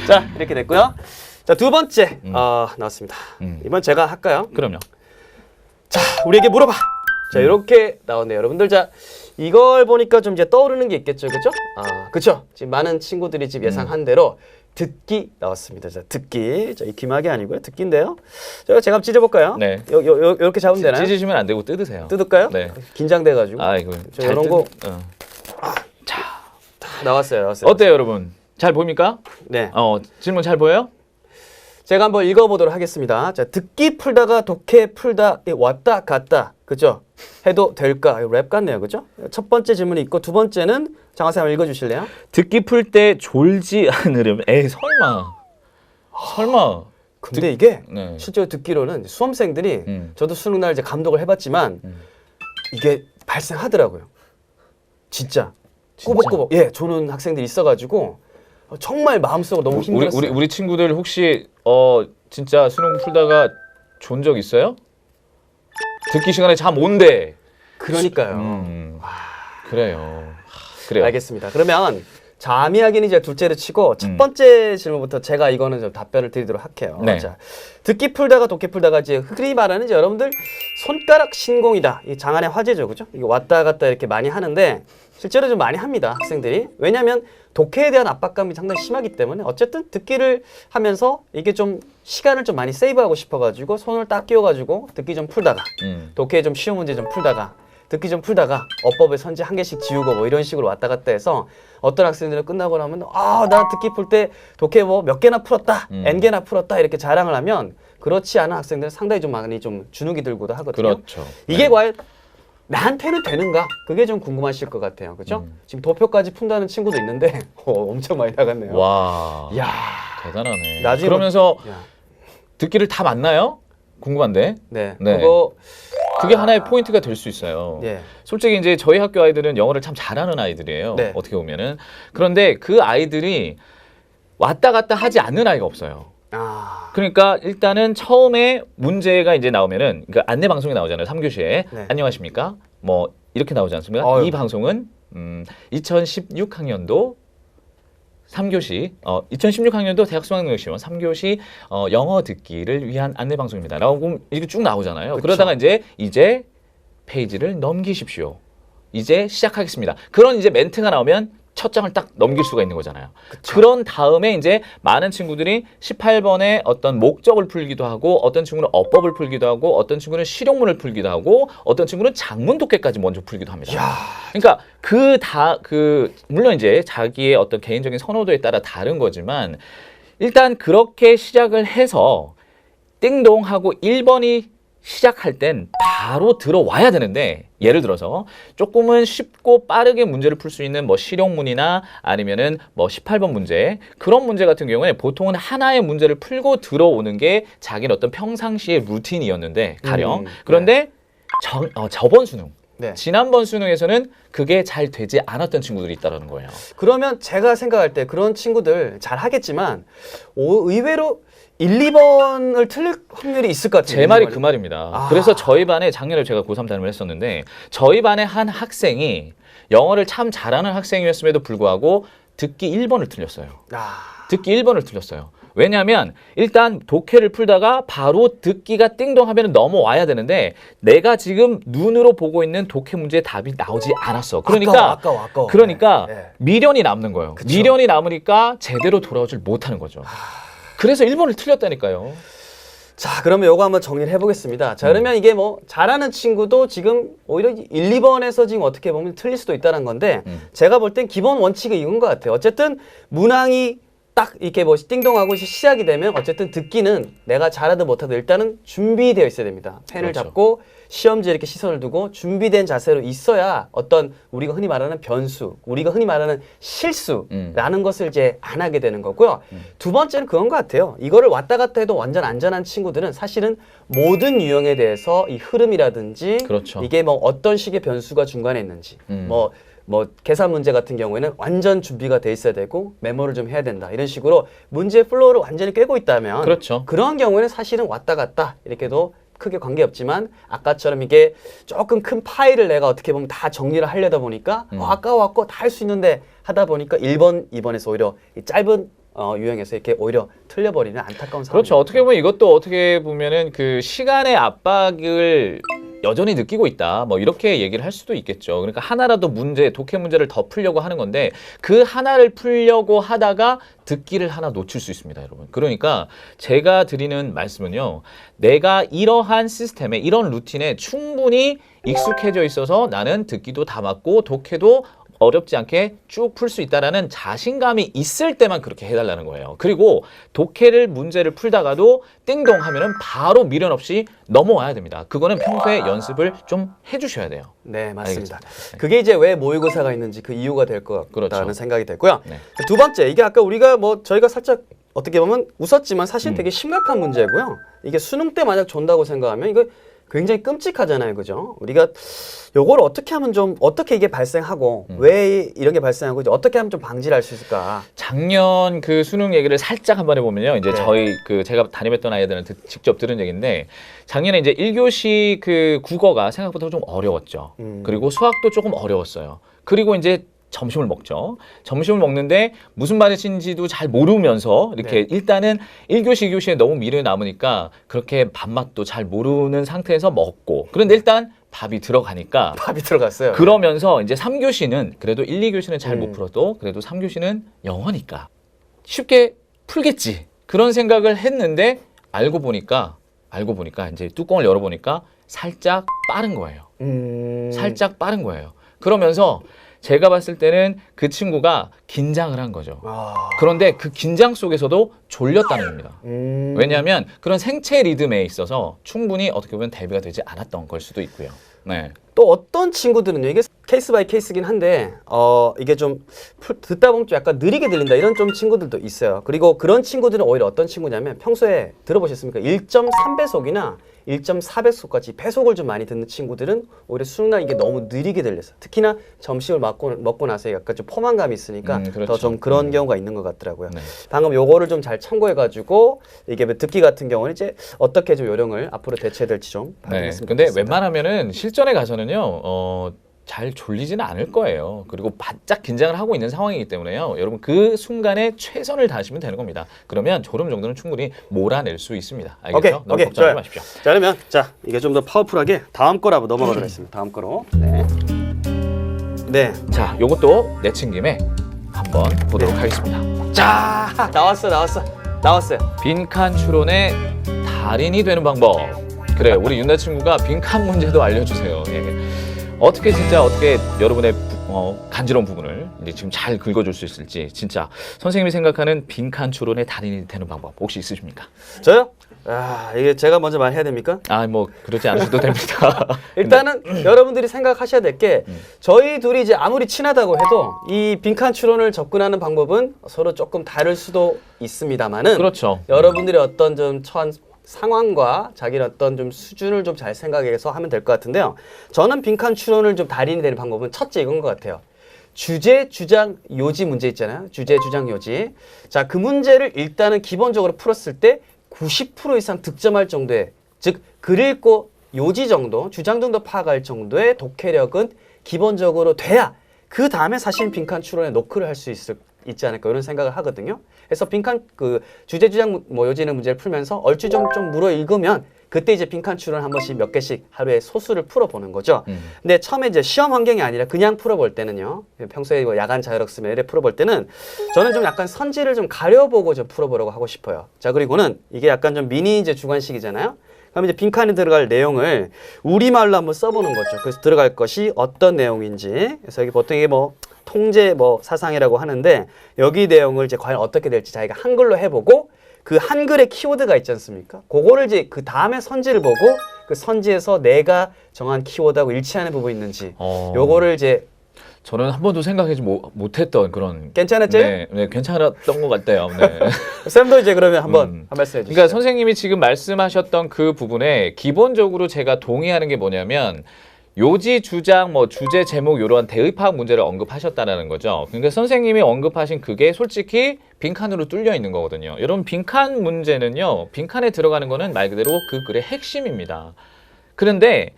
자, 이렇게 됐고요. 자, 두 번째 나왔습니다. 이번 제가 할까요? 그럼요. 자, 우리에게 물어봐. 자, 이렇게 나왔네요. 여러분들, 자, 이걸 보니까 좀 이제 떠오르는 게 있겠죠, 그죠? 그쵸? 지금 많은 친구들이 지금 예상한 대로 듣기 나왔습니다. 자, 듣기. 자, 이 귀마개 아니고요, 듣기인데요. 제가 한번 찢어볼까요? 네. 이렇게 잡으면 되나요? 찢으시면 안 되고 뜯으세요. 뜯을까요? 네. 긴장돼가지고. 이거 저 이런 거 나왔어요. 어때요, 여러분? 잘 보입니까? 네. 질문 잘 보여요? 제가 한번 읽어보도록 하겠습니다. 자, 듣기 풀다가 독해 풀다 왔다 갔다, 그죠? 해도 될까? 랩 같네요, 그죠? 첫 번째 질문이 있고 두 번째는 장하쌤 한번 읽어주실래요? 듣기 풀 때 졸지 않으려면 설마. 근데 이게 네. 실제로 듣기로는 수험생들이 저도 수능 날 이제 감독을 해봤지만 이게 발생하더라고요. 진짜 꾸벅꾸벅 조는 학생들이 있어가지고 정말 마음속으로 너무 힘들었어요. 우리 친구들 혹시 진짜 수능 풀다가 존 적 있어요? 듣기 시간에 잠 온대. 그러니까요. 그래요. 알겠습니다. 그러면 잠이야기는 이제 둘째로 치고 첫 번째 질문부터 제가 이거는 좀 답변을 드리도록 할게요. 네. 자, 듣기 풀다가 독해 풀다가 이제 흔히 말하는 이제 여러분들 손가락 신공이다. 이 장안의 화제죠, 그죠? 이게 왔다 갔다 이렇게 많이 하는데 실제로 좀 많이 합니다, 학생들이. 왜냐하면 독해에 대한 압박감이 상당히 심하기 때문에 어쨌든 듣기를 하면서 이게 좀 시간을 좀 많이 세이브하고 싶어가지고 손을 딱 끼워가지고 듣기 좀 풀다가 독해 좀 쉬운 문제 좀 풀다가 듣기 좀 풀다가 어법의 선지 한 개씩 지우고 뭐 이런 식으로 왔다 갔다 해서 어떤 학생들은 끝나고 나면 나 듣기 풀 때 독해 뭐 몇 개나 풀었다, N 개나 풀었다 이렇게 자랑을 하면 그렇지 않은 학생들은 상당히 좀 많이 좀 주눅이 들고도 하거든요. 그렇죠. 이게 과연 나한테는 되는가? 그게 좀 궁금하실 것 같아요. 그죠? 지금 도표까지 푼다는 친구도 있는데 엄청 많이 나갔네요. 와, 야, 대단하네. 나중에 그러면서 야. 듣기를 다 맞나요? 궁금한데. 네. 네. 그게 하나의 포인트가 될 수 있어요. 예. 솔직히 이제 저희 학교 아이들은 영어를 참 잘하는 아이들이에요. 네. 어떻게 보면은. 그런데 그 아이들이 왔다 갔다 하지 않는 아이가 없어요. 그러니까 일단은 처음에 문제가 이제 나오면은 그러니까 안내 방송이 나오잖아요. 3교시에. 네. 안녕하십니까? 뭐 이렇게 나오지 않습니까? 어휴. 이 방송은 2016학년도 3교시 2016학년도 대학 수학능력시험 3교시 영어 듣기를 위한 안내 방송입니다. 라고 이렇게 쭉 나오잖아요. 그쵸. 그러다가 이제 페이지를 넘기십시오. 이제 시작하겠습니다. 그런 이제 멘트가 나오면 첫 장을 딱 넘길 수가 있는 거잖아요. 그쵸. 그런 다음에 이제 많은 친구들이 18번에 어떤 목적을 풀기도 하고 어떤 친구는 어법을 풀기도 하고 어떤 친구는 실용문을 풀기도 하고 어떤 친구는 장문 독해까지 먼저 풀기도 합니다. 야. 그러니까 물론 이제 자기의 어떤 개인적인 선호도에 따라 다른 거지만 일단 그렇게 시작을 해서 띵동 하고 1번이 시작할 땐 바로 들어와야 되는데 예를 들어서 조금은 쉽고 빠르게 문제를 풀 수 있는 뭐 실용문이나 아니면은 뭐 18번 문제 그런 문제 같은 경우에 보통은 하나의 문제를 풀고 들어오는 게 자기는 어떤 평상시의 루틴이었는데 가령 그런데 저번 수능 네. 지난번 수능에서는 그게 잘 되지 않았던 친구들이 있다는 거예요. 그러면 제가 생각할 때 그런 친구들 잘 하겠지만 의외로 1, 2번을 틀릴 확률이 있을 것 같아요. 제 말이 그 말입니다. 그래서 저희 반에 작년에 제가 고3 담임을 했었는데 저희 반에 한 학생이 영어를 참 잘하는 학생이었음에도 불구하고 듣기 1번을 틀렸어요. 듣기 1번을 틀렸어요. 왜냐하면 일단 독해를 풀다가 바로 듣기가 띵동 하면 넘어와야 되는데 내가 지금 눈으로 보고 있는 독해 문제의 답이 나오지 않았어. 그러니까 아까워. 그러니까 네. 미련이 남는 거예요. 그쵸. 미련이 남으니까 제대로 돌아오질 못하는 거죠. 그래서 1번을 틀렸다니까요. 자, 그러면 요거 한번 정리를 해보겠습니다. 자, 그러면 이게 뭐 잘하는 친구도 지금 오히려 1, 2번에서 지금 어떻게 보면 틀릴 수도 있다는 건데 제가 볼 땐 기본 원칙은 이건 것 같아요. 어쨌든 문항이 딱 이렇게 뭐 띵동하고 시작이 되면 어쨌든 듣기는 내가 잘하든 못하든 일단은 준비되어 있어야 됩니다. 펜을 그렇죠. 잡고 시험지에 이렇게 시선을 두고 준비된 자세로 있어야 어떤 우리가 흔히 말하는 변수, 우리가 흔히 말하는 실수라는 것을 이제 안 하게 되는 거고요. 두 번째는 그건 것 같아요. 이거를 왔다 갔다 해도 완전 안전한 친구들은 사실은 모든 유형에 대해서 이 흐름이라든지 그렇죠. 이게 뭐 어떤 식의 변수가 중간에 있는지 뭐 계산 문제 같은 경우에는 완전 준비가 돼 있어야 되고 메모를 좀 해야 된다 이런 식으로 문제 플로우를 완전히 꿰고 있다면 그렇죠. 그런 경우에는 사실은 왔다 갔다 이렇게도 크게 관계없지만 아까처럼 이게 조금 큰 파일을 내가 어떻게 보면 다 정리를 하려다 보니까 아까웠고 다 할 수 있는데 하다 보니까 1번, 2번에서 오히려 이 짧은 유형에서 이렇게 오히려 틀려버리는 안타까운 상황. 그렇죠. 어떻게 보면 이것도 어떻게 보면은 그 시간의 압박을 여전히 느끼고 있다. 뭐 이렇게 얘기를 할 수도 있겠죠. 그러니까 하나라도 독해 문제를 더 풀려고 하는 건데 그 하나를 풀려고 하다가 듣기를 하나 놓칠 수 있습니다, 여러분. 그러니까 제가 드리는 말씀은요. 내가 이러한 시스템에 이런 루틴에 충분히 익숙해져 있어서 나는 듣기도 다 맞고 독해도 어렵지 않게 쭉 풀 수 있다라는 자신감이 있을 때만 그렇게 해달라는 거예요. 그리고 독해를 문제를 풀다가도 띵동 하면은 바로 미련 없이 넘어와야 됩니다. 그거는 평소에 연습을 좀 해주셔야 돼요. 네, 맞습니다. 알겠습니다. 그게 이제 왜 모의고사가 있는지 그 이유가 될 것 같다는 그렇죠. 생각이 됐고요. 네. 두 번째, 이게 아까 우리가 저희가 살짝 어떻게 보면 웃었지만 사실 되게 심각한 문제고요. 이게 수능 때 만약 존다고 생각하면 이거 굉장히 끔찍하잖아요, 그죠? 우리가 요걸 어떻게 하면 어떻게 이게 발생하고 왜 이런 게 발생하고 이제 어떻게 하면 좀 방지를 할 수 있을까? 작년 그 수능 얘기를 살짝 한번 해보면요. 이제 네. 저희 제가 담임했던 아이들은 직접 들은 얘기인데 작년에 이제 1교시 그 국어가 생각보다 좀 어려웠죠. 그리고 수학도 조금 어려웠어요. 그리고 이제 점심을 먹죠. 점심을 먹는데 무슨 말인지도 잘 모르면서 이렇게 일단은 1교시, 2교시에 너무 미련이 남으니까 그렇게 밥맛도 잘 모르는 상태에서 먹고 그런데 일단 밥이 들어가니까 밥이 들어갔어요. 그러면서 이제 3교시는 그래도 1, 2교시는 잘 못 풀어도 그래도 3교시는 영어니까 쉽게 풀겠지. 그런 생각을 했는데 알고 보니까 이제 뚜껑을 열어보니까 살짝 빠른 거예요. 살짝 빠른 거예요. 그러면서 제가 봤을 때는 그 친구가 긴장을 한 거죠. 그런데 그 긴장 속에서도 졸렸다는 겁니다. 왜냐하면 그런 생체 리듬에 있어서 충분히 어떻게 보면 대비가 되지 않았던 걸 수도 있고요. 네. 또 어떤 친구들은요, 이게 케이스 바이 케이스긴 한데 이게 좀 듣다 보면 좀 약간 느리게 들린다 이런 좀 친구들도 있어요. 그리고 그런 친구들은 오히려 어떤 친구냐면 평소에 들어보셨습니까? 1.3배속이나 1.4배속까지 배속을 좀 많이 듣는 친구들은 오히려 수능날 이게 너무 느리게 들려서 특히나 점심을 먹고 나서 약간 좀 포만감이 있으니까 그렇죠. 더 좀 그런 경우가 있는 것 같더라고요. 네. 방금 요거를 좀 잘 참고해가지고 이게 듣기 같은 경우는 이제 어떻게 좀 요령을 앞으로 대처될지 좀 네. 발견했으면 근데 좋겠습니다. 웬만하면은 실전에 가서는요. 잘 졸리지는 않을 거예요. 그리고 바짝 긴장을 하고 있는 상황이기 때문에요. 여러분 그 순간에 최선을 다하시면 되는 겁니다. 그러면 졸음 정도는 충분히 몰아낼 수 있습니다. 알겠죠? 너무 걱정하지 좋아요. 마십시오. 자, 그러면 이게 좀 더 파워풀하게 다음 거로 넘어가도록 하겠습니다. 다음 거로. 네. 네. 자, 요것도 내친 김에 한번 보도록 하겠습니다. 자, 나왔어요. 빈칸 추론의 달인이 되는 방법. 그래, 우리 윤나 친구가 빈칸 문제도 알려주세요. 예. 어떻게 여러분의 간지러운 부분을 이제 지금 잘 긁어줄 수 있을지 진짜 선생님이 생각하는 빈칸 추론의 달인이 되는 방법 혹시 있으십니까? 저요? 이게 제가 먼저 말해야 됩니까? 뭐 그러지 않으셔도 됩니다. 일단은 여러분들이 생각하셔야 될 게 저희 둘이 이제 아무리 친하다고 해도 이 빈칸 추론을 접근하는 방법은 서로 조금 다를 수도 있습니다만은 그렇죠. 여러분들이 어떤 좀 처한 상황과 자기의 어떤 좀 수준을 좀 잘 생각해서 하면 될 것 같은데요. 저는 빈칸 추론을 좀 달인이 되는 방법은 첫째 이건 것 같아요. 주제, 주장, 요지 문제 있잖아요. 주제, 주장, 요지. 자, 그 문제를 일단은 기본적으로 풀었을 때 90% 이상 득점할 정도의, 즉 글 읽고 요지 정도, 주장 정도 파악할 정도의 독해력은 기본적으로 돼야 그 다음에 사실 빈칸 추론에 노크를 할 수 있지 않을까 이런 생각을 하거든요. 그래서 빈칸 주제, 주장, 요지 있는 문제를 풀면서 얼추 좀 물어 읽으면 그때 이제 빈칸 추론 한 번씩 몇 개씩 하루에 소수를 풀어보는 거죠. 근데 처음에 이제 시험 환경이 아니라 그냥 풀어볼 때는요. 평소에 야간 자율학 쓰면 이렇게 풀어볼 때는 저는 좀 약간 선지를 좀 가려보고 좀 풀어보려고 하고 싶어요. 자, 그리고는 이게 약간 좀 미니 이제 주관식이잖아요. 그럼 이제 빈칸에 들어갈 내용을 우리말로 한번 써보는 거죠. 그래서 들어갈 것이 어떤 내용인지. 그래서 여기 보통 이게 통제 사상이라고 하는데 여기 내용을 이제 과연 어떻게 될지 자기가 한글로 해보고 그 한글의 키워드가 있지 않습니까? 그거를 이제 그 다음에 선지를 보고 그 선지에서 내가 정한 키워드하고 일치하는 부분이 있는지 요거를 이제 저는 한 번도 생각하지 못했던 그런 괜찮았죠? 네, 괜찮았던 것 같아요. 네. 쌤도 이제 그러면 한번 한 말씀 해주시죠. 그러니까 선생님이 지금 말씀하셨던 그 부분에 기본적으로 제가 동의하는 게 뭐냐면 요지, 주장, 주제, 제목 이런 대입학 문제를 언급하셨다는 거죠. 그러니까 선생님이 언급하신 그게 솔직히 빈칸으로 뚫려 있는 거거든요. 여러분 빈칸 문제는요. 빈칸에 들어가는 거는 말 그대로 그 글의 핵심입니다. 그런데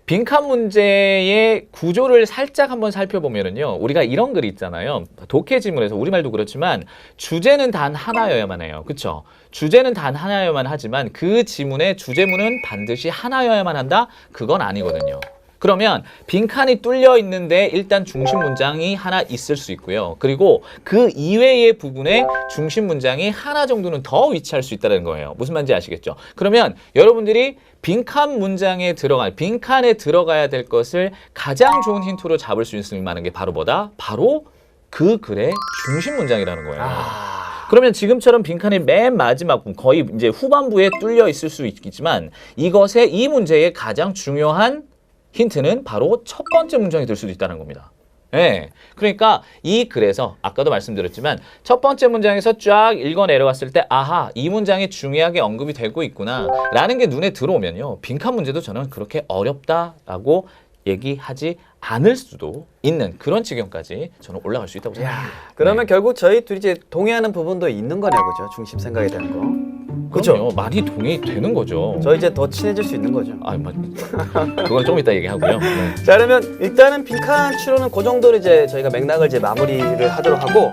빈칸 문제의 구조를 살짝 한번 살펴보면은요, 우리가 이런 글이 있잖아요. 독해 지문에서 우리말도 그렇지만 주제는 단 하나여야만 해요. 그렇죠? 주제는 단 하나여야만 하지만 그 지문의 주제문은 반드시 하나여야만 한다? 그건 아니거든요. 그러면 빈칸이 뚫려 있는데 일단 중심 문장이 하나 있을 수 있고요. 그리고 그 이외의 부분에 중심 문장이 하나 정도는 더 위치할 수 있다는 거예요. 무슨 말인지 아시겠죠? 그러면 여러분들이 빈칸 문장에 빈칸에 들어가야 될 것을 가장 좋은 힌트로 잡을 수 있을 만한 게 바로 뭐다? 바로 그 글의 중심 문장이라는 거예요. 그러면 지금처럼 빈칸의 맨 마지막 부분, 거의 이제 후반부에 뚫려 있을 수 있겠지만 이 문제의 가장 중요한 힌트는 바로 첫 번째 문장이 될 수도 있다는 겁니다. 예. 그러니까 이 글에서 아까도 말씀드렸지만 첫 번째 문장에서 쫙 읽어 내려왔을 때 아하, 이 문장이 중요하게 언급이 되고 있구나 라는 게 눈에 들어오면요. 빈칸 문제도 저는 그렇게 어렵다라고 얘기하지 않을 수도 있는 그런 지경까지 저는 올라갈 수 있다고 생각합니다. 그러면 결국 저희 둘이 이제 동의하는 부분도 있는 거네, 그죠? 중심 생각에 대한 거. 그렇죠. 많이 동의되는 거죠. 저 이제 더 친해질 수 있는 거죠. 그건 좀 이따 얘기하고요. 네. 자, 그러면 일단은 빈칸 추론은 그 정도로 이제 저희가 맥락을 이제 마무리를 하도록 하고